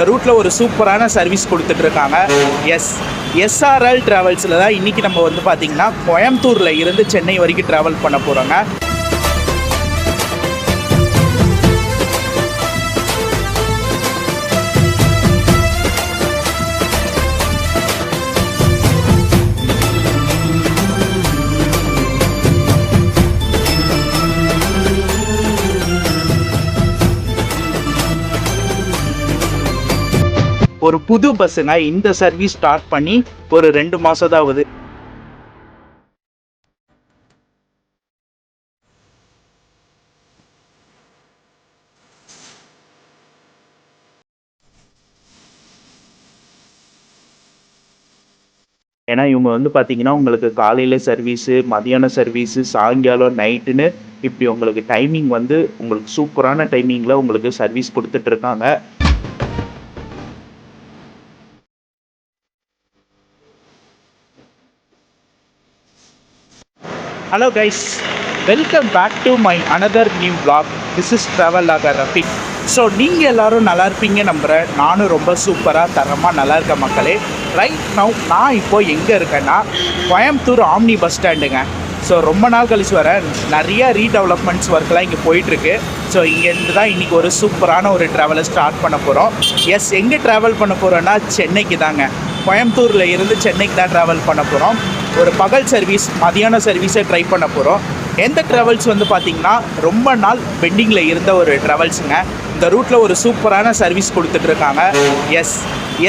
இந்த ரூட்டில் ஒரு சூப்பரான சர்வீஸ் கொடுத்துட்ருக்காங்க. எஸ்ஆர்எல் ட்ராவல்ஸில் தான் இன்றைக்கி நம்ம வந்து பார்த்திங்கன்னா கோயம்புத்தூரில் இருந்து சென்னை வரைக்கும் ட்ராவல் பண்ண போகிறோங்க. ஒரு புது பஸ்ஸுங்க. இந்த சர்வீஸ் ஸ்டார்ட் பண்ணி ஒரு 2 மாதம் தான் ஆகுது. ஏன்னா இவங்க வந்து பார்த்தீங்கன்னா உங்களுக்கு காலையில் சர்வீஸு, மதியான சர்வீஸு, சாயங்காலம், நைட்டுன்னு இப்படி உங்களுக்கு டைமிங் வந்து உங்களுக்கு சூப்பரான டைமிங்கில் உங்களுக்கு சர்வீஸ் கொடுத்துட்ருக்காங்க. Hello guys, welcome back to my another new vlog. This is travel logger Rafiq. So நீங்கள் எல்லோரும் நல்லா இருப்பீங்க நம்புகிறேன். நானும் ரொம்ப சூப்பராக தரமாக நல்லா இருக்கேன் மக்களே. ரைட் நவ் நான் இப்போது எங்கே இருக்கேன்னா கோயம்புத்தூர் ஆம்னி பஸ் ஸ்டாண்டுங்க. ஸோ ரொம்ப நாள் கழிச்சு நிறையா ரீடெவலப்மெண்ட்ஸ் ஒர்க்லாம் இங்கே போயிட்டுருக்கு. ஸோ இங்கேருந்து தான் இன்றைக்கி ஒரு சூப்பரான ஒரு ட்ராவலை ஸ்டார்ட் பண்ண போகிறோம். எங்கே ட்ராவல் பண்ண போகிறோன்னா சென்னைக்கு தாங்க. கோயம்புத்தூரில் இருந்து சென்னைக்கு தான் ட்ராவல் பண்ண போகிறோம். ஒரு பகல் சர்வீஸ், மதியான சர்வீஸை ட்ரை பண்ண போகிறோம். எந்த ட்ராவல்ஸ் வந்து பார்த்திங்கன்னா ரொம்ப நாள் பெண்டிங்கில் இருந்த ஒரு ட்ராவல்ஸுங்க. இந்த ரூட்டில் ஒரு சூப்பரான சர்வீஸ் கொடுத்துட்ருக்காங்க.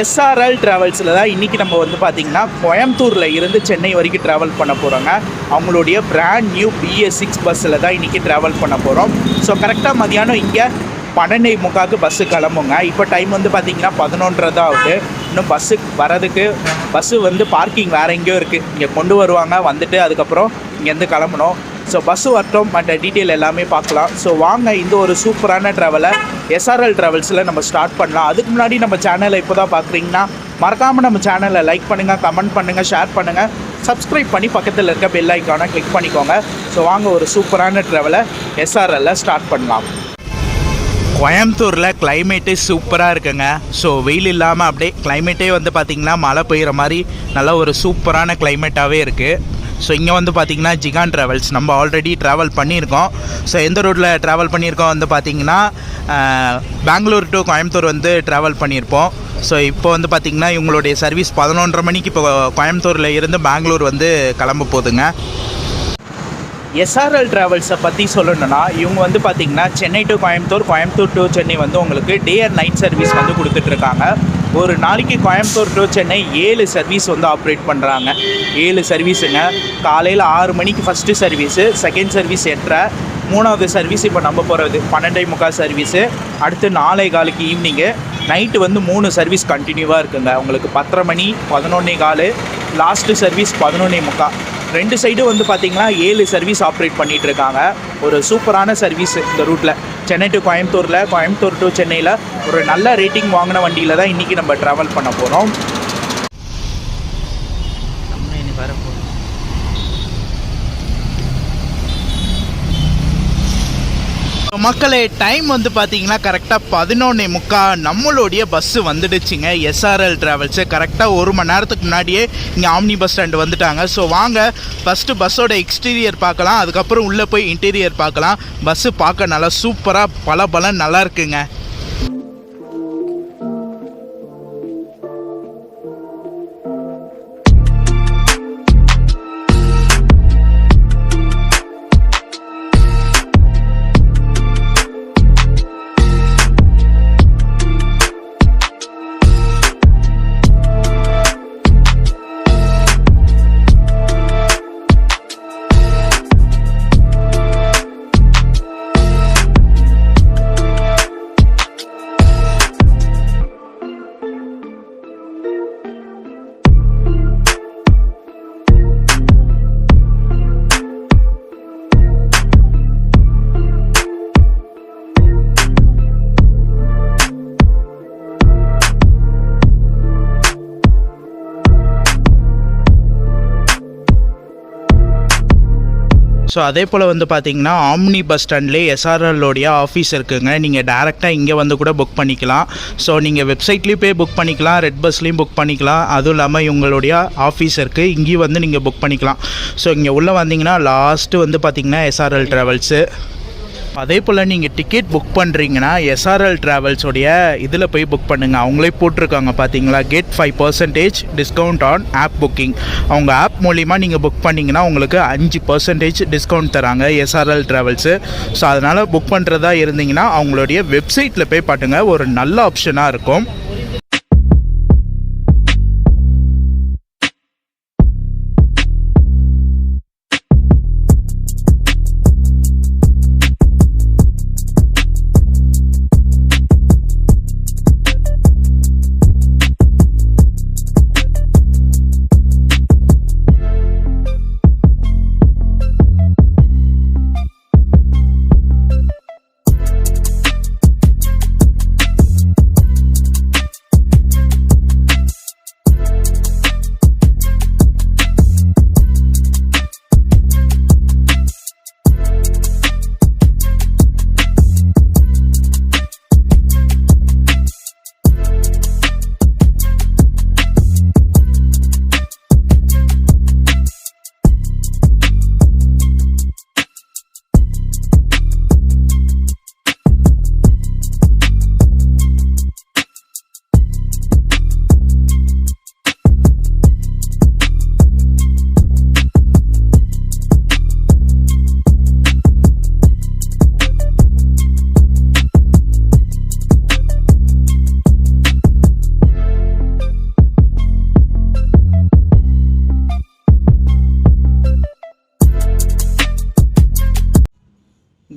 எஸ்ஆர்எல் ட்ராவல்ஸில் தான் இன்றைக்கி நம்ம வந்து பார்த்திங்கன்னா கோயம்புத்தூரில் இருந்து சென்னை வரைக்கும் ட்ராவல் பண்ண போகிறோங்க. அவங்களுடைய பிராண்ட் நியூ BS6 பஸ்ஸில் தான் இன்றைக்கி ட்ராவல் பண்ண போகிறோம். ஸோ கரெக்டாக மதியானம் இங்கே 12:45 பஸ்ஸு கிளம்புங்க. இப்போ டைம் வந்து பார்த்திங்கன்னா 11:30 தான் ஆகுது. இன்னும் பஸ்ஸு வந்து பார்க்கிங் வேறு எங்கேயோ இருக்குது. இங்கே கொண்டு வருவாங்க, வந்துட்டு அதுக்கப்புறம் இங்கேருந்து கிளம்பணும். ஸோ பஸ்ஸு வரட்டும், மற்ற டீட்டெயில் எல்லாமே பார்க்கலாம். ஸோ வாங்க இந்த ஒரு சூப்பரான ட்ராவலை எஸ்ஆர்எல் ட்ராவல்ஸில் நம்ம ஸ்டார்ட் பண்ணலாம். அதுக்கு முன்னாடி நம்ம சேனலை இப்போ தான் பார்க்குறீங்கன்னா மறக்காமல் நம்ம சேனலை லைக் பண்ணுங்கள், கமெண்ட் பண்ணுங்கள், ஷேர் பண்ணுங்கள், சப்ஸ்கிரைப் பண்ணி பக்கத்தில் இருக்க பெல் ஐக்கானை கிளிக் பண்ணிக்கோங்க. ஸோ வாங்க ஒரு சூப்பரான ட்ராவலை எஸ்ஆர்எல்ல ஸ்டார்ட் பண்ணலாம். கோயம்புத்தூரில் கிளைமேட்டே சூப்பராக இருக்குங்க. ஸோ வெயில் இல்லாமல் அப்படியே கிளைமேட்டே வந்து பார்த்திங்கன்னா மழை பெய்கிற மாதிரி நல்லா ஒரு சூப்பரான கிளைமேட்டாகவே இருக்குது. ஸோ இங்கே வந்து பார்த்திங்கன்னா ஜிகான் ட்ராவல்ஸ் நம்ம ஆல்ரெடி ட்ராவல் பண்ணியிருக்கோம். ஸோ எந்த ரூட்டில் ட்ராவல் பண்ணியிருக்கோம் வந்து பார்த்திங்கன்னா பெங்களூர் டு கோயம்புத்தூர் வந்து ட்ராவல் பண்ணியிருப்போம். ஸோ இப்போ வந்து பார்த்திங்கன்னா இவங்களுடைய சர்வீஸ் 11:30 மணிக்கு இப்போ கோயம்புத்தூரில் இருந்து பெங்களூர் வந்து கிளம்ப போகுதுங்க. எஸ்ஆர்எல் ட்ராவல்ஸை பற்றி சொல்லணுன்னா இவங்க வந்து பார்த்திங்கன்னா சென்னை டு கோயம்புத்தூர், கோயம்புத்தூர் டு சென்னை வந்து உங்களுக்கு டே அண்ட் நைட் சர்வீஸ் வந்து கொடுத்துட்ருக்காங்க. ஒரு நாளைக்கு கோயம்புத்தூர் டு சென்னை 7 சர்வீஸ் வந்து ஆப்ரேட் பண்ணுறாங்க. 7 சர்வீஸுங்க. காலையில் 6 மணிக்கு ஃபஸ்ட்டு சர்வீஸு, செகண்ட் சர்வீஸ் 8:30, 3வது சர்வீஸ் இப்போ நம்ம போகிறது 12:45 சர்வீஸு, அடுத்து 4:15 ஈவினிங்கு. நைட்டு வந்து 3 சர்வீஸ் கண்டினியூவாக இருக்குங்க. உங்களுக்கு 10:30 மணி, 11:15, லாஸ்ட்டு சர்வீஸ் 11:45. 2 சைடும் வந்து பார்த்திங்கன்னா 7 சர்வீஸ் ஆப்ரேட் பண்ணிகிட்ருக்காங்க. ஒரு சூப்பரான சர்வீஸ் இந்த ரூட்டில். சென்னை டு கோயம்புத்தூரில், கோயம்புத்தூர் டு சென்னையில் ஒரு நல்ல ரேட்டிங் வாங்கின வண்டியில் தான் இன்றைக்கி நம்ம ட்ராவல் பண்ண போகிறோம். மக்களே டைம் வந்து பார்த்தீங்கன்னா கரெக்டாக 11:45 நம்மளுடைய பஸ்ஸு வந்துடுச்சுங்க. எஸ்ஆர்எல் ட்ராவல்ஸு கரெக்டாக 1 மணி நேரத்துக்கு முன்னாடியே இங்கே ஆம்னி பஸ் ஸ்டாண்டு வந்துட்டாங்க. ஸோ வாங்க ஃபஸ்ட்டு பஸ்ஸோட எக்ஸ்டீரியர் பார்க்கலாம், அதுக்கப்புறம் உள்ளே போய் இன்டீரியர் பார்க்கலாம். பஸ்ஸு பார்க்க நல்லா சூப்பராக பல நல்லா இருக்குங்க. ஸோ அதே போல் வந்து பார்த்தீங்கன்னா ஆம்னி பஸ் ஸ்டாண்ட்லேயே எஸ்ஆர்எல்லோடைய ஆஃபீஸ் இருக்குங்க. நீங்கள் டேரெக்டாக இங்கே வந்து கூட புக் பண்ணிக்கலாம். ஸோ நீங்கள் வெப்சைட்லேயும் போய் புக் பண்ணிக்கலாம், ரெட் பஸ்லேயும் புக் பண்ணிக்கலாம். அதுவும் இல்லாமல் இவங்களுடைய ஆஃபீஸ் இருக்குது, இங்கேயும் வந்து நீங்கள் புக் பண்ணிக்கலாம். ஸோ இங்கே உள்ளே வந்தீங்கன்னா லாஸ்ட்டு வந்து பார்த்தீங்கன்னா எஸ்ஆர்எல் ட்ராவல்ஸு. அதே போல் நீங்கள் டிக்கெட் புக் பண்ணுறீங்கன்னா எஸ்ஆர்எல் ட்ராவல்ஸோடைய இதில் போய் புக் பண்ணுங்கள். அவங்களே போட்டிருக்காங்க பார்த்தீங்களா, get 5% discount on app booking. அவங்க ஆப் மூலிமா நீங்கள் புக் பண்ணிங்கன்னா உங்களுக்கு 5% டிஸ்கவுண்ட் தராங்க எஸ்ஆர்எல் ட்ராவல்ஸு. ஸோ அதனால் புக் பண்ணுறதா இருந்தீங்கன்னா அவங்களுடைய வெப்சைட்டில் போய் பாட்டுங்க, ஒரு நல்ல ஆப்ஷனாக இருக்கும்.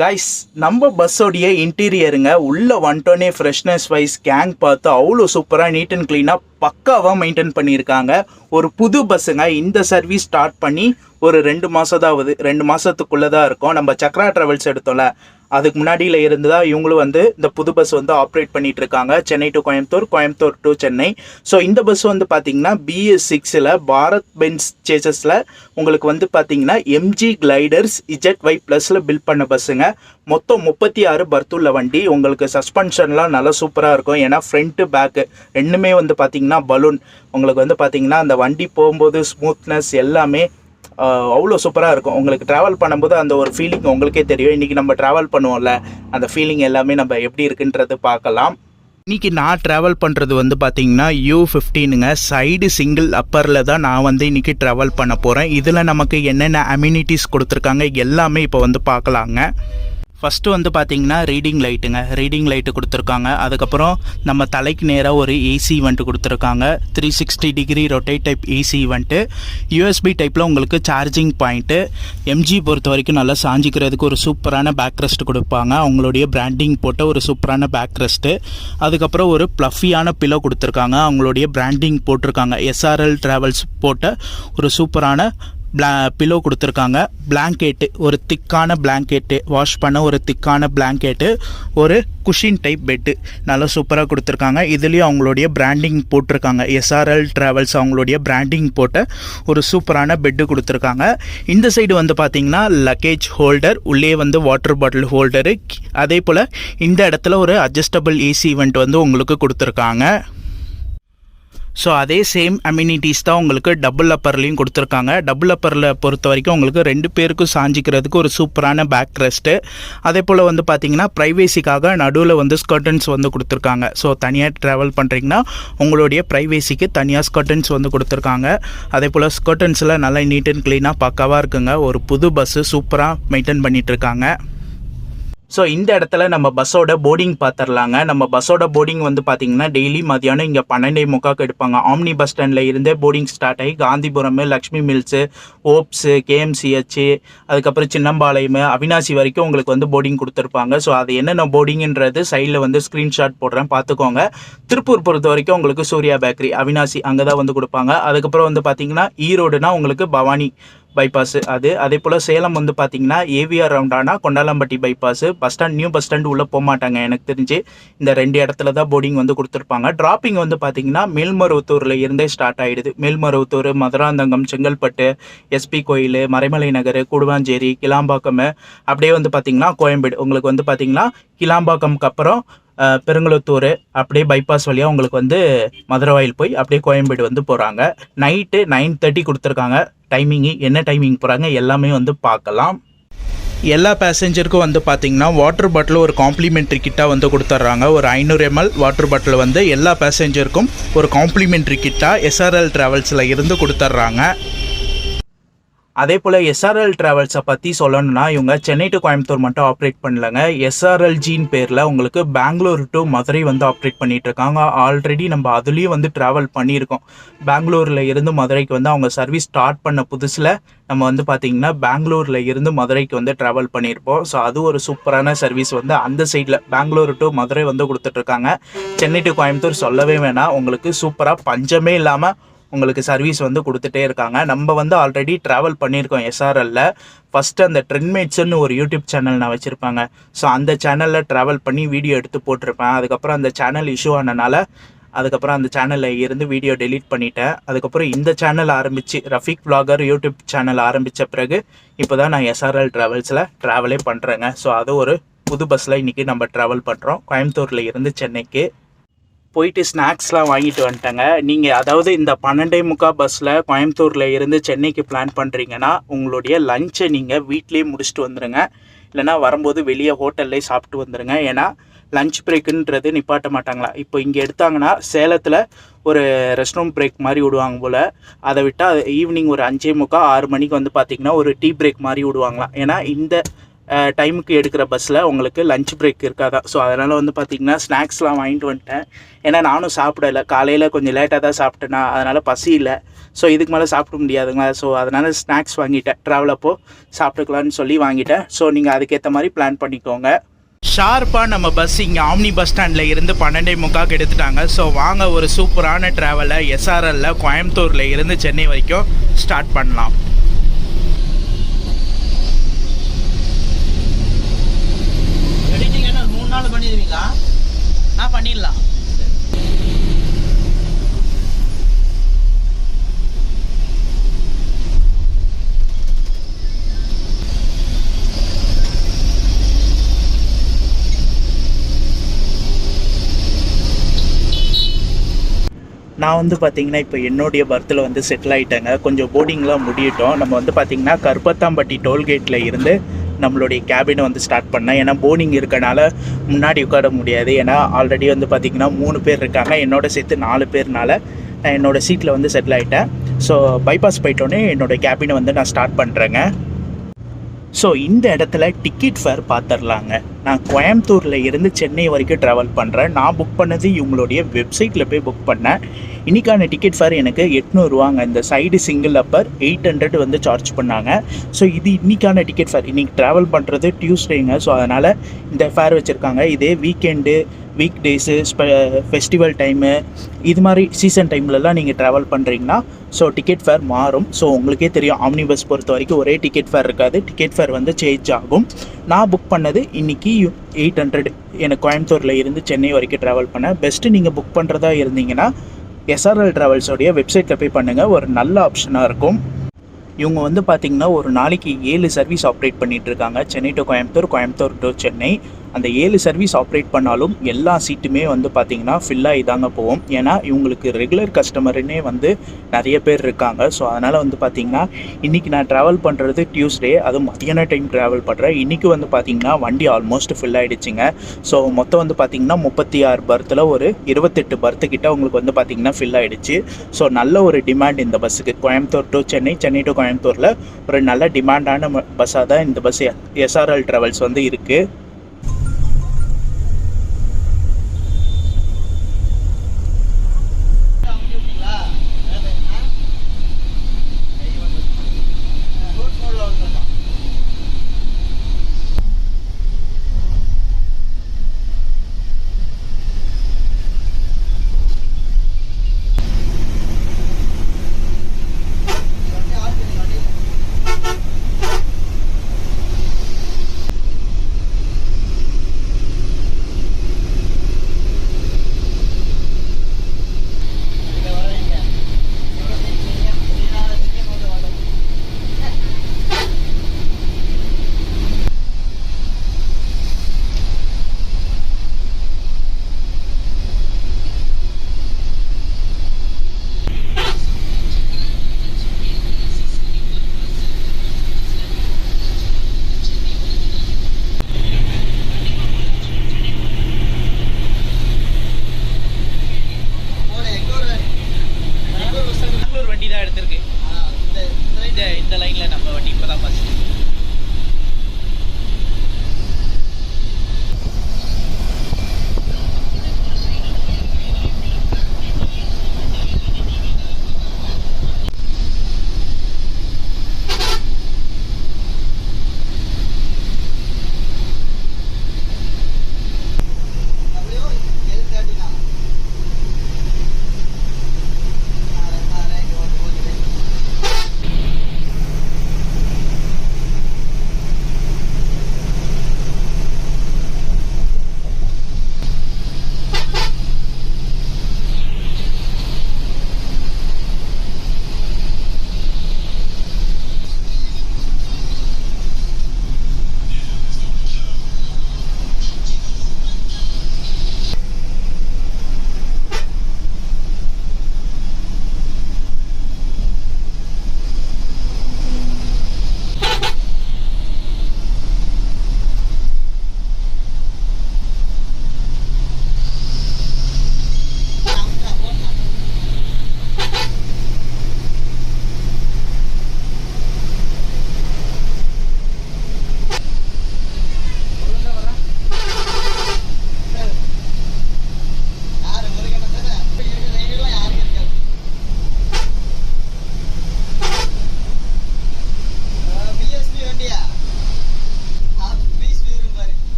கைஸ், நம்ம பஸ்ஸோடைய இன்டீரியருங்க உள்ளே வந்துட்டோன்னே ஃப்ரெஷ்னஸ் வைஸ் கேங் பார்த்து அவ்வளோ சூப்பராக நீட் அண்ட் க்ளீனாக பக்காவாக மெயின்டைன் பண்ணியிருக்காங்க. ஒரு புது பஸ்ஸுங்க. இந்த சர்வீஸ் ஸ்டார்ட் பண்ணி ஒரு 2 மாதம் தான் ஆகுது, 2 மாதத்துக்குள்ளே தான் இருக்கும். நம்ம சக்ரா ட்ராவல்ஸ் எடுத்தோம்ல, அதுக்கு முன்னாடியில் இருந்து தான் இவங்களும் வந்து இந்த புது பஸ் வந்து ஆப்ரேட் பண்ணிட்டு இருக்காங்க. Chennai to Coimbatore, Coimbatore to Chennai. So இந்த பஸ் வந்து பார்த்தீங்கன்னா BS6 பாரத் பென்ஸ் சேசஸில் உங்களுக்கு வந்து பார்த்தீங்கன்னா MG கிளைடர்ஸ் ZY+ பில்ட் பண்ண பஸ்ஸுங்க. மொத்தம் 36 பர்த்துள்ள வண்டி. உங்களுக்கு சஸ்பென்ஷன்லாம் நல்லா சூப்பராக இருக்கும். ஏன்னா ஃப்ரண்ட்டு பேக்கு ரெண்டுமே வந்து பார்த்தீங்கன்னா பலூன். உங்களுக்கு வந்து பார்த்தீங்கன்னா அந்த வண்டி போகும்போது ஸ்மூத்னஸ் எல்லாமே அவ்வளோ சூப்பராக இருக்கும். உங்களுக்கு ட்ராவல் பண்ணும்போது அந்த ஒரு ஃபீலிங் உங்களுக்கே தெரியும். இன்றைக்கி நம்ம ட்ராவல் பண்ணுவோம்ல, அந்த ஃபீலிங் எல்லாமே நம்ம எப்படி இருக்குன்றது பார்க்கலாம். இன்றைக்கி நான் ட்ராவல் பண்ணுறது வந்து பார்த்திங்கன்னா U15ங்க. சைடு சிங்கிள் அப்பரில் தான் நான் வந்து இன்றைக்கி ட்ராவல் பண்ண போகிறேன். இதில் நமக்கு என்னென்ன அம்யூனிட்டிஸ் கொடுத்துருக்காங்க எல்லாமே இப்போ வந்து பார்க்கலாங்க. ஃபஸ்ட்டு வந்து பார்த்தீங்கன்னா ரீடிங் லைட்டு கொடுத்துருக்காங்க. அதுக்கப்புறம் நம்ம தலைக்கு நேராக ஒரு ஏசி வெண்ட்டு கொடுத்துருக்காங்க. 360 degree rotate type AC vent. USB டைப்பில் உங்களுக்கு சார்ஜிங் பாயிண்ட்டு. MG பொறுத்த வரைக்கும் நல்லா சாஞ்சிக்கிறதுக்கு ஒரு சூப்பரான பேக் ரெஸ்ட் கொடுப்பாங்க. அவங்களுடைய பிராண்டிங் போட்ட ஒரு சூப்பரான பேக் ரெஸ்ட்டு. அதுக்கப்புறம் ஒரு ப்ளஃபியான பில்லோ கொடுத்துருக்காங்க. அவங்களுடைய பிராண்டிங் போட்டிருக்காங்க. SRL ட்ராவல்ஸ் போட்ட ஒரு சூப்பரான பில்லோ கொடுத்துருக்காங்க. பிளாங்கெட்டு, ஒரு திக்கான பிளாங்கெட்டு, வாஷ் பண்ண ஒரு திக்கான பிளாங்கெட்டு. ஒரு குஷின் டைப் பெட்டு நல்லா சூப்பராக கொடுத்துருக்காங்க. இதுலேயும் அவங்களுடைய பிராண்டிங் போட்டிருக்காங்க. SRL ட்ராவல்ஸ் அவங்களுடைய பிராண்டிங் போட்ட ஒரு சூப்பரான பெட்டு கொடுத்துருக்காங்க. இந்த சைடு வந்து பார்த்திங்கன்னா லக்கேஜ் ஹோல்டர், உள்ளே வந்து வாட்டர் பாட்டில் ஹோல்டரு. அதே போல் இந்த இடத்துல ஒரு அட்ஜஸ்டபிள் ஏசி வெண்ட் வந்து உங்களுக்கு கொடுத்துருக்காங்க. ஸோ அதே சேம் அம்யூனிட்டிஸ் தான் உங்களுக்கு டபுள் அப்பர்லேயும் கொடுத்துருக்காங்க. டபுள் அப்பரில் பொறுத்த வரைக்கும் உங்களுக்கு 2 பேருக்கும் சாஞ்சிக்கிறதுக்கு ஒரு சூப்பரான பேக் ரெஸ்ட்டு. அதே போல் வந்து பார்த்திங்கன்னா ப்ரைவேசிக்காக நடுவில் வந்து ஸ்கர்டன்ஸ் வந்து கொடுத்துருக்காங்க. ஸோ தனியாக ட்ராவல் பண்ணுறீங்கன்னா உங்களுடைய ப்ரைவேசிக்கு தனியாக ஸ்கர்டன்ஸ் வந்து கொடுத்துருக்காங்க. அதே போல் ஸ்கர்டன்ஸில் நல்லா நீட் அண்ட் க்ளீனாக பக்காவாக இருக்குங்க. ஒரு புது பஸ்ஸு சூப்பராக மெயின்டைன் பண்ணிகிட்ருக்காங்க. ஸோ இந்த இடத்துல நம்ம பஸ்ஸோட போர்டிங் பார்த்துடலாங்க. நம்ம பஸ்ஸோட போர்டிங் வந்து பார்த்திங்கன்னா டெய்லி மதியானம் இங்கே 12:45 எடுப்பாங்க. ஆம்னி பஸ் ஸ்டாண்டில் இருந்தே போர்டிங் ஸ்டார்ட் ஆகி காந்திபுரம், லக்ஷ்மி மில்ஸு, ஓப்ஸு, KMCH, அதுக்கப்புறம் சின்னம்பாளையம், அவினாசி வரைக்கும் உங்களுக்கு வந்து போர்டிங் கொடுத்துருப்பாங்க. ஸோ அது என்னென்ன போர்டிங்ன்றது சைடில் வந்து ஸ்க்ரீன்ஷாட் போடுறேன், பார்த்துக்கோங்க. திருப்பூர் பொறுத்த வரைக்கும் உங்களுக்கு சூர்யா பேக்கரி, அவினாசி அங்கே தான் வந்து கொடுப்பாங்க. அதுக்கப்புறம் வந்து பார்த்திங்கன்னா ஈரோடுனா உங்களுக்கு பைபாஸ் அது. அதே போல் சேலம் வந்து பார்த்தீங்கன்னா ஏவிஆர் ரவுண்டானா Kondalampatti bypass. Bus stand new bus stand உள்ளே போக மாட்டாங்க எனக்கு தெரிஞ்சு. இந்த 2 இடத்துல தான் போர்டிங் வந்து கொடுத்துருப்பாங்க. டிராப்பிங் வந்து பார்த்தீங்கன்னா மேல்மருவத்தூரில் இருந்தே ஸ்டார்ட் ஆகிடுது. மேல்மருவத்தூர், மதுராந்தகம், செங்கல்பட்டு, எஸ்பி கோயில், மறைமலை நகர், கூடுவாஞ்சேரி, கிளாம்பாக்கம், அப்படியே வந்து பார்த்தீங்கன்னா கோயம்பேடு. உங்களுக்கு வந்து பார்த்தீங்கன்னா கிளாம்பாக்கம்க்கு அப்புறம் பெருங்குளத்தூர், அப்படியே பைபாஸ் வழியாக உங்களுக்கு வந்து மதுரவாயில் போய் அப்படியே கோயம்பேடு வந்து போகிறாங்க. நைட்டு 9:30 கொடுத்துருக்காங்க டைமிங்கு. என்ன டைமிங் போகிறாங்க எல்லாமே வந்து பார்க்கலாம். எல்லா பேசஞ்சருக்கும் வந்து பார்த்திங்கன்னா வாட்டர் பாட்டில் ஒரு காம்ப்ளிமெண்ட்ரி கிட்டாக வந்து கொடுத்துட்றாங்க. ஒரு 500 ml வாட்டர் பாட்டில் வந்து எல்லா பேசஞ்சருக்கும் ஒரு காம்ப்ளிமெண்ட்ரி கிட்டாக எஸ்ஆர்எல் ட்ராவல்ஸில் இருந்து கொடுத்துட்றாங்க. அதே போல் எஸ்ஆர்எல் ட்ராவல்ஸை பற்றி சொல்லணும்னா இவங்க சென்னை டு கோயம்புத்தூர் மட்டும் ஆப்ரேட் பண்ணலங்க. எஸ்ஆர்எல்ஜின்னு பேரில் உங்களுக்கு பெங்களூர் டு மதுரை வந்து ஆப்ரேட் பண்ணிகிட்ருக்காங்க. ஆல்ரெடி நம்ம அதுலேயும் வந்து ட்ராவல் பண்ணியிருக்கோம். பெங்களூரில் இருந்து மதுரைக்கு வந்து அவங்க சர்வீஸ் ஸ்டார்ட் பண்ண புதுசில் நம்ம வந்து பார்த்திங்கன்னா பெங்களூரில் இருந்து மதுரைக்கு வந்து ட்ராவல் பண்ணியிருப்போம். ஸோ அது ஒரு சூப்பரான சர்வீஸ் வந்து அந்த சைடில் பெங்களூர் டு மதுரை வந்து கொடுத்துட்ருக்காங்க. சென்னை டு கோயம்புத்தூர் சொல்லவே வேணாம், உங்களுக்கு சூப்பராக பஞ்சமே இல்லாமல் உங்களுக்கு சர்வீஸ் வந்து கொடுத்துட்டே இருக்காங்க. நம்ம வந்து ஆல்ரெடி ட்ராவல் பண்ணியிருக்கோம் எஸ்ஆர்எல்ல. ஃபஸ்ட்டு அந்த ட்ரெண்ட்மேட்ஸ்ன்னு ஒரு யூடியூப் சேனல் நான் வச்சுருப்பாங்க. ஸோ அந்த சேனலில் ட்ராவல் பண்ணி வீடியோ எடுத்து போட்டிருப்பேன். அதுக்கப்புறம் அந்த சேனல் இஷ்யூ ஆனனால அதுக்கப்புறம் அந்த சேனலில் இருந்து வீடியோ டெலீட் பண்ணிட்டேன். அதுக்கப்புறம் இந்த சேனல் ஆரம்பித்து ரஃபிக் vlogger யூடியூப் சேனல் ஆரம்பித்த பிறகு இப்போ தான் நான் எஸ்ஆர்எல் ட்ராவல்ஸில் ட்ராவலே பண்ணுறேங்க. ஸோ அது ஒரு புது பஸ்ஸில் இன்றைக்கி நம்ம ட்ராவல் பண்ணுறோம். கோயம்புத்தூரில் இருந்து சென்னைக்கு போயிட்டு ஸ்நாக்ஸ்லாம் வாங்கிட்டு வந்துட்டேங்க. நீங்கள் அதாவது இந்த 12:45 பஸ்ஸில் கோயம்புத்தூரில் இருந்து சென்னைக்கு பிளான் பண்ணுறீங்கன்னா உங்களுடைய லஞ்சை நீங்கள் வீட்லேயே முடிச்சுட்டு வந்துடுங்க. இல்லைனா வரும்போது வெளியே ஹோட்டல்லே சாப்பிட்டு வந்துடுங்க. ஏன்னா லஞ்ச் பிரேக்குன்றது நிப்பாட்ட மாட்டாங்களா. இப்போ இங்கே எடுத்தாங்கன்னா சேலத்தில் ஒரு ரெஸ்ட் ரூம் பிரேக் மாதிரி விடுவாங்க போல். அதை விட்டால் ஈவினிங் ஒரு 5:45 6 மணிக்கு வந்து பார்த்திங்கன்னா ஒரு டீ பிரேக் மாதிரி விடுவாங்களாம். ஏன்னா இந்த டைமுக்கு எடுக்கிற பஸ்ஸில் உங்களுக்கு லஞ்ச் பிரேக் இருக்காதான். ஸோ அதனால் வந்து பார்த்திங்கன்னா ஸ்நாக்ஸ்லாம் வாங்கிட்டு வந்துட்டேன். ஏன்னா நானும் சாப்பிடலை, காலையில் கொஞ்சம் லேட்டாக தான் சாப்பிட்டேன்னா, அதனால் பசி இல்லை. ஸோ இதுக்கு மேலே சாப்பிட முடியாதுங்க. ஸோ அதனால் ஸ்நாக்ஸ் வாங்கிட்டேன். ட்ராவல் அப்போது சாப்பிட்டுக்கலான்னு சொல்லி வாங்கிட்டேன். ஸோ நீங்கள் அதுக்கேற்ற மாதிரி பிளான் பண்ணிக்கோங்க. ஷார்ப்பாக நம்ம பஸ் இங்கே ஆம்னி பஸ் ஸ்டாண்டில் இருந்து 12:45 எடுத்துட்டாங்க. ஸோ வாங்க ஒரு சூப்பரான ட்ராவலை எஸ்ஆர்எல்ல கோயம்புத்தூரில் இருந்து சென்னை வரைக்கும் ஸ்டார்ட் பண்ணலாம். பண்ணிடுவீங்களா? பண்ணிடலாம். நான் வந்து பார்த்திங்கன்னா இப்போ என்னுடைய பர்த்தில் வந்து செட்டில் ஆகிட்டேங்க. கொஞ்சம் போர்டிங்லாம் முடியட்டும். நம்ம வந்து பார்த்திங்கன்னா கருப்பத்தாம்பட்டி டோல்கேட்டில் இருந்து நம்மளுடைய கேபினை வந்து ஸ்டார்ட் பண்ணேன். ஏன்னா போர்டிங் இருக்கனால முன்னாடி உட்கார முடியாது. ஏன்னா ஆல்ரெடி வந்து பார்த்திங்கன்னா 3 பேர் இருக்காங்க, என்னோட சேர்த்து 4 பேர்னால நான் என்னோடய சீட்டில் வந்து செட்டில் ஆகிட்டேன். ஸோ பைபாஸ் போயிட்டோன்னே என்னோடய கேபினை வந்து நான் ஸ்டார்ட் பண்ணுறேங்க. ஸோ இந்த இடத்துல டிக்கெட் ஃபேர் பார்த்துடலாங்க. நான் கோயம்புத்தூரில் இருந்து சென்னை வரைக்கும் ட்ராவல் பண்ணுறேன். நான் புக் பண்ணது இவங்களுடைய வெப்சைட்டில் போய் புக் பண்ணேன். இன்றைக்கான டிக்கெட் ஃபேர் எனக்கு 800 ரூபாங்க. இந்த சைடு சிங்கிள் அப்பர் 800 வந்து சார்ஜ் பண்ணாங்க. ஸோ இது இன்றைக்கான டிக்கெட் ஃபேர். இன்றைக்கி ட்ராவல் பண்ணுறது டியூஸ்டேங்க. ஸோ அதனால் இந்த ஃபேர் வச்சுருக்காங்க. இதே weekend, week days, festival time, இது மாதிரி சீசன் டைம்லலாம் நீங்கள் ட்ராவல் பண்ணுறீங்கன்னா ஸோ டிக்கெட் ஃபேர் மாறும். ஸோ உங்களுக்கே தெரியும் ஆம்னி பஸ் பொறுத்த வரைக்கும் ஒரே டிக்கெட் ஃபேர் இருக்காது. டிக்கெட் ஃபேர் வந்து சேஞ்ச் ஆகும். நான் புக் பண்ணது இன்றைக்கி 800. எனக்கு கோயம்புத்தூரில் இருந்து சென்னை வரைக்கும் ட்ராவல் பண்ணேன். பெஸ்ட்டு நீங்கள் புக் பண்ணுறதா இருந்தீங்கன்னா எஸ்ஆர்எல் ட்ராவல்ஸோடைய வெப்சைட்டில் போய் பண்ணுங்கள். ஒரு நல்ல ஆப்ஷனாக இருக்கும். இவங்க வந்து பார்த்திங்கன்னா ஒரு நாளைக்கு 7 சர்வீஸ் ஆப்ரேட் பண்ணிகிட்ருக்காங்க. Chennai to Coimbatore, Coimbatore to Chennai. அந்த 7 சர்வீஸ் ஆப்ரேட் பண்ணாலும் எல்லா சீட்டுமே வந்து பார்த்திங்கன்னா ஃபில்லாகி தாங்க போகும். ஏன்னா இவங்களுக்கு ரெகுலர் கஸ்டமருன்னே வந்து நிறைய பேர் இருக்காங்க. ஸோ அதனால் வந்து பார்த்திங்கன்னா இன்றைக்கி நான் ட்ராவல் பண்ணுறது டியூஸ்டே, அதுவும் மதியான டைம் ட்ராவல் பண்ணுறேன். இன்றைக்கி வந்து பார்த்திங்கன்னா வண்டி ஆல்மோஸ்ட் ஃபில் ஆகிடுச்சிங்க. ஸோ மொத்தம் வந்து பார்த்திங்கன்னா 36 பர்த்தில் ஒரு 28 பர்த்து கிட்ட உங்களுக்கு வந்து பார்த்திங்கன்னா ஃபில் ஆகிடுச்சு. ஸோ நல்ல ஒரு டிமாண்ட் இந்த பஸ்ஸுக்கு. கோயம்புத்தூர் டு சென்னை, சென்னை டு கோயம்புத்தூரில் ஒரு நல்ல டிமாண்டான பஸ்ஸாக தான் இந்த பஸ் எஸ்ஆர்எல் ட்ராவல்ஸ் வந்து இருக்குது.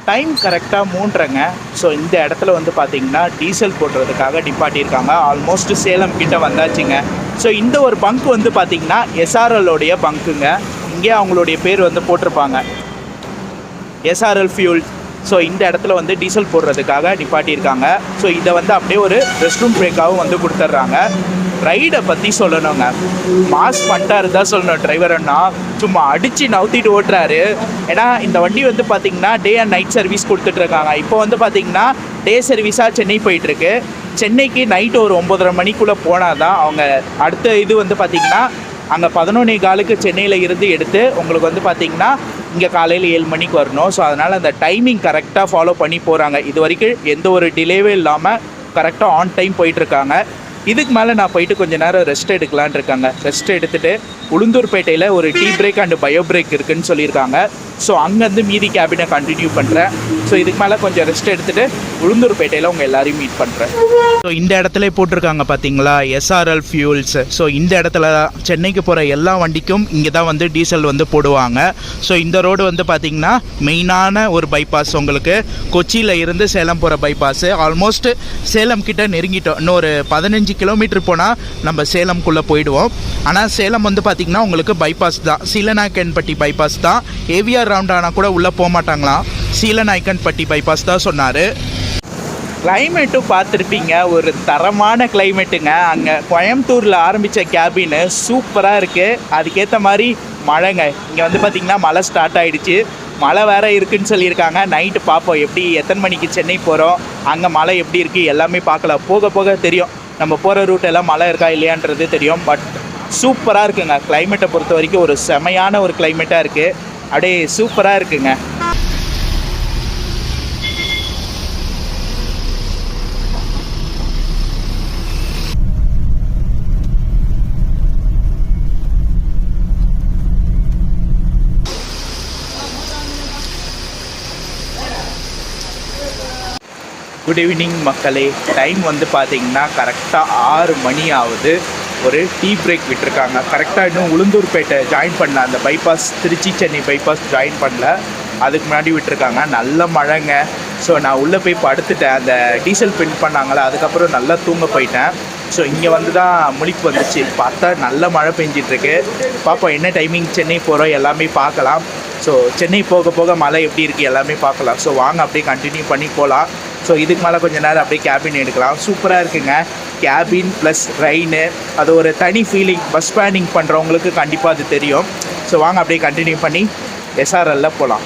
டைம் கரெக்டாக 3:30ங்க. ஸோ இந்த இடத்துல வந்து பார்த்திங்கன்னா டீசல் போடுறதுக்காக நிப்பாட்டியிருக்காங்க. ஆல்மோஸ்ட் சேலம் கிட்ட வந்தாச்சுங்க. ஸோ இந்த ஒரு பங்க் வந்து பார்த்திங்கன்னா எஸ்ஆர்எல்லோடைய பங்க்குங்க. இங்கே அவங்களுடைய பேர் வந்து போட்டிருப்பாங்க, எஸ்ஆர்எல் ஃபியூல். ஸோ இந்த இடத்துல வந்து டீசல் போடுறதுக்காக நிப்பாட்டியிருக்காங்க. ஸோ இதை வந்து அப்படியே ஒரு ரெஸ்ட் ரூம் பிரேக்காகவும் வந்து கொடுத்துட்றாங்க. ரைடை பற்றி சொல்லணுங்க, மாஸ் பண்ணிட்டாரு தான் சொல்லணும். டிரைவர்னா சும்மா அடித்து நவுத்திட்டு ஓட்டுறாரு. ஏன்னா இந்த வண்டி வந்து பார்த்திங்கன்னா டே அண்ட் நைட் சர்வீஸ் கொடுத்துட்ருக்காங்க. இப்போ வந்து பார்த்திங்கன்னா டே சர்வீஸாக சென்னை போயிட்டுருக்கு. சென்னைக்கு நைட்டு ஒரு 9:30 மணிக்குள்ளே போனால் தான் அவங்க அடுத்த இது வந்து பார்த்திங்கன்னா அங்கே 11:15 சென்னையில் இருந்து எடுத்து உங்களுக்கு வந்து பார்த்திங்கன்னா இங்கே காலையில் 7 மணிக்கு வரணும். ஸோ அதனால் அந்த டைமிங் கரெக்டாக ஃபாலோ பண்ணி போகிறாங்க. இது வரைக்கும் எந்த ஒரு டிலேவே இல்லாமல் கரெக்டாக ஆன் டைம் போயிட்டுருக்காங்க. இதுக்கு மேலே நான் போயிட்டு கொஞ்சம் நேரம் ரெஸ்ட் எடுக்கலான் இருக்காங்க. ரெஸ்ட் எடுத்துகிட்டு உளுந்தூர்பேட்டையில் ஒரு tea break and bio break இருக்குதுன்னு சொல்லியிருக்காங்க. ஸோ அங்கேருந்து மீதி கேபினை கண்டினியூ பண்ணுறேன். ஸோ இதுக்கு மேலே கொஞ்சம் ரெஸ்ட் எடுத்துகிட்டு உளுந்தூர்பேட்டையில் உங்கள் எல்லாரையும் மீட் பண்ணுறேன். ஸோ இந்த இடத்துல போட்டிருக்காங்க பார்த்தீங்களா, எஸ்ஆர்எல் ஃபியூல்ஸ். ஸோ இந்த இடத்துல சென்னைக்கு போகிற எல்லா வண்டிக்கும் இங்கே தான் வந்து டீசல் வந்து போடுவாங்க. ஸோ இந்த ரோடு வந்து பார்த்திங்கன்னா மெயினான ஒரு பைபாஸ், உங்களுக்கு கொச்சியில் இருந்து சேலம் போகிற பைபாஸு. ஆல்மோஸ்ட் சேலம் கிட்ட நெருங்கிட்டோம். இன்னொரு 15 கிலோமீட்டர் போனால் நம்ம சேலம்குள்ளே போயிடுவோம். ஆனால் சேலம் வந்து பார்த்திங்கன்னா உங்களுக்கு பைபாஸ் தான், சீலநாயக்கன்பட்டி பைபாஸ் தான். ஏவிஆர் ரவுண்ட் ஆனால் கூட உள்ளே போக மாட்டாங்களாம், சீலநாயக்கன்பட்டி பைபாஸ் தான் சொன்னார். கிளைமேட்டும் பார்த்துருப்பீங்க, ஒரு தரமான கிளைமேட்டுங்க. அங்கே கோயம்புத்தூரில் ஆரம்பித்த கேபின்னு சூப்பராக இருக்குது. அதுக்கேற்ற மாதிரி மழைங்க. இங்கே வந்து பார்த்திங்கன்னா மழை ஸ்டார்ட் ஆகிடுச்சு. மழை வேறு இருக்குதுன்னு சொல்லியிருக்காங்க. நைட்டு பார்ப்போம் எப்படி, எத்தனை மணிக்கு சென்னை போகிறோம், அங்கே மழை எப்படி இருக்குது எல்லாமே பார்க்கலாம். போக போக தெரியும் நம்ம போகிற ரூட் எல்லாம் மழை இருக்கா இல்லையான்றது தெரியும். பட் சூப்பராக இருக்குங்க. கிளைமேட்டை பொறுத்த வரைக்கும் ஒரு செமையான ஒரு கிளைமேட்டாக இருக்குது. அப்படியே சூப்பராக இருக்குங்க. குட் ஈவினிங் மக்களே. டைம் வந்து பார்த்தீங்கன்னா கரெக்டாக 6 மணி ஆகுது. ஒரு டீ பிரேக் விட்டுருக்காங்க. கரெக்டாக இன்னும் உளுந்தூர்பேட்டை ஜாயின் பண்ணல, அந்த bypass Trichy Chennai bypass join பண்ணல, அதுக்கு முன்னாடி விட்டுருக்காங்க. நல்ல மழைங்க. ஸோ நான் உள்ளே போய் படுத்துட்டேன். அந்த டீசல் பின் பண்ணாங்களே, அதுக்கப்புறம் நல்லா தூங்க போயிட்டேன். ஸோ இங்கே வந்து தான் முழிப்பு வந்துச்சு. பார்த்தா நல்ல மழை பெஞ்சிட்ருக்கு. பார்ப்போம் என்ன டைமிங் சென்னை போகிறோம் எல்லாமே பார்க்கலாம். ஸோ சென்னை போக போக மழை எப்படி இருக்குது எல்லாமே பார்க்கலாம். ஸோ வாங்க அப்படியே கண்டினியூ பண்ணி போகலாம். ஸோ இதுக்கு மேலே கொஞ்சம் நேரம் அப்படியே கேபின் எடுக்கலாம். சூப்பராக இருக்குங்க. கேபின் ப்ளஸ் ரெயின், அது ஒரு தனி ஃபீலிங். பஸ் பிளானிங் பண்ணுறவங்களுக்கு கண்டிப்பாக அது தெரியும். ஸோ வாங்க அப்படியே கண்டினியூ பண்ணி எஸ்ஆர்எல்ல போகலாம்.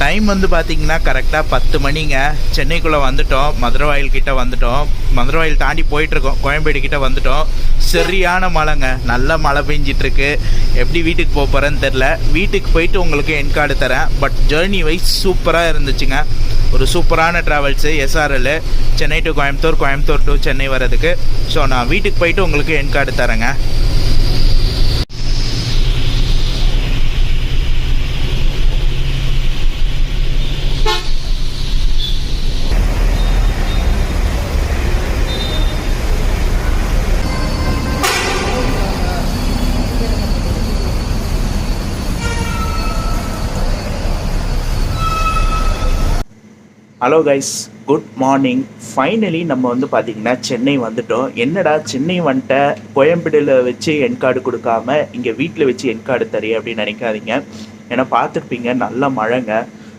டைம் வந்து பார்த்திங்கன்னா கரெக்டாக 10 மணிங்க. சென்னைக்குள்ளே வந்துட்டோம். மதுரவாயில் கிட்டே வந்துட்டோம். மதுரவாயில் தாண்டி போயிட்டுருக்கோம். கோயம்பேடு கிட்டே வந்துட்டோம். சரியான மழைங்க. நல்ல மழை பெஞ்சிட்ருக்கு. எப்படி வீட்டுக்கு போக போகிறேன்னு தெரில. வீட்டுக்கு போயிட்டு உங்களுக்கு என் கார்டு தரேன். பட் ஜேர்னி வைஸ் சூப்பராக இருந்துச்சுங்க. ஒரு சூப்பரான travels SRL, Chennai to Coimbatore, Coimbatore to Chennai வர்றதுக்கு. ஸோ நான் வீட்டுக்கு போயிட்டு உங்களுக்கு என் கார்டு தரேங்க. Hello guys, good morning. Finally நம்ம வந்து பார்த்திங்கன்னா சென்னை வந்துட்டோம். என்னடா சென்னை வந்துட்ட, கோயம்பேடில் வச்சு என் கார்டு கொடுக்காம இங்கே வீட்டில் வச்சு என் கார்டு தரீ அப்படின்னு நினைக்காதீங்க. ஏன்னா பார்த்துருப்பீங்க நல்ல மழைங்க.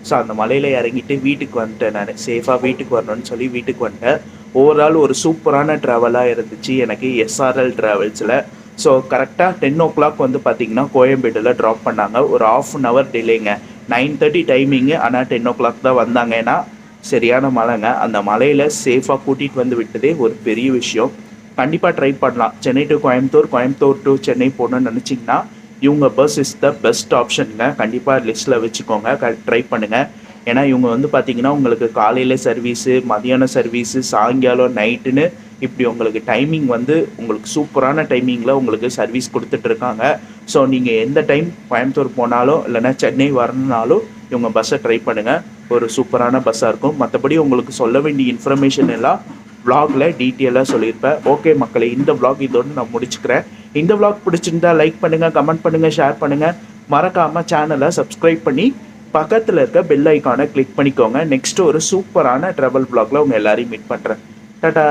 ஸோ அந்த மலையில் இறங்கிட்டு வீட்டுக்கு வந்துட்டேன். நான் சேஃபாக வீட்டுக்கு வரணும்னு சொல்லி வீட்டுக்கு வந்துட்டேன். ஓவரால் ஒரு சூப்பரான ட்ராவலாக இருந்துச்சு எனக்கு எஸ்ஆர்எல் ட்ராவல்ஸில். ஸோ கரெக்டாக 10 o'clock வந்து பார்த்திங்கன்னா கோயம்பேடில் ட்ராப் பண்ணாங்க. ஒரு 1/2 hour டிலேங்க. 9:30 டைமிங்கு, ஆனால் 10 o'clock தான் வந்தாங்க. ஏன்னா சரியான மழைங்க. அந்த மலையில் சேஃபாக கூட்டிகிட்டு வந்து விட்டதே ஒரு பெரிய விஷயம். கண்டிப்பாக ட்ரை பண்ணலாம். சென்னை டு கோயம்புத்தூர், கோயம்புத்தூர் டு சென்னை போகணுன்னு நினச்சிங்கன்னா இவங்க பஸ் இஸ் த பெஸ்ட் ஆப்ஷனுங்க. கண்டிப்பாக லிஸ்ட்டில் வச்சுக்கோங்க, ட்ரை பண்ணுங்கள். ஏன்னா இவங்க வந்து பார்த்திங்கன்னா உங்களுக்கு காலையில் சர்வீஸு, மதியானம் சர்வீஸு, சாயங்காலம், நைட்டுன்னு இப்படி உங்களுக்கு டைமிங் வந்து உங்களுக்கு சூப்பரான டைமிங்கில் உங்களுக்கு சர்வீஸ் கொடுத்துட்ருக்காங்க. ஸோ நீங்கள் எந்த டைம் கோயம்புத்தூர் போனாலும் இல்லைன்னா சென்னை வரணுனாலும் இவங்க பஸ்ஸை ட்ரை பண்ணுங்கள். ஒரு சூப்பரான பஸ்ஸாக இருக்கும். மற்றபடி உங்களுக்கு சொல்ல வேண்டிய இன்ஃபர்மேஷன் எல்லாம் vlogல டீட்டெயிலாக சொல்லியிருப்பேன். ஓகே மக்களே, இந்த vlog இதோடு நான் முடிச்சுக்கிறேன். இந்த vlog பிடிச்சிருந்தா லைக் பண்ணுங்கள், கமெண்ட் பண்ணுங்கள், ஷேர் பண்ணுங்கள். மறக்காமல் சேனலை சப்ஸ்கிரைப் பண்ணி பக்கத்தில் இருக்க பெல் ஐக்கானை கிளிக் பண்ணிக்கோங்க. நெக்ஸ்ட் ஒரு சூப்பரான ட்ராவல் vlogல உங்கள் எல்லாரையும் மீட் பண்ணுறேன். டாடா.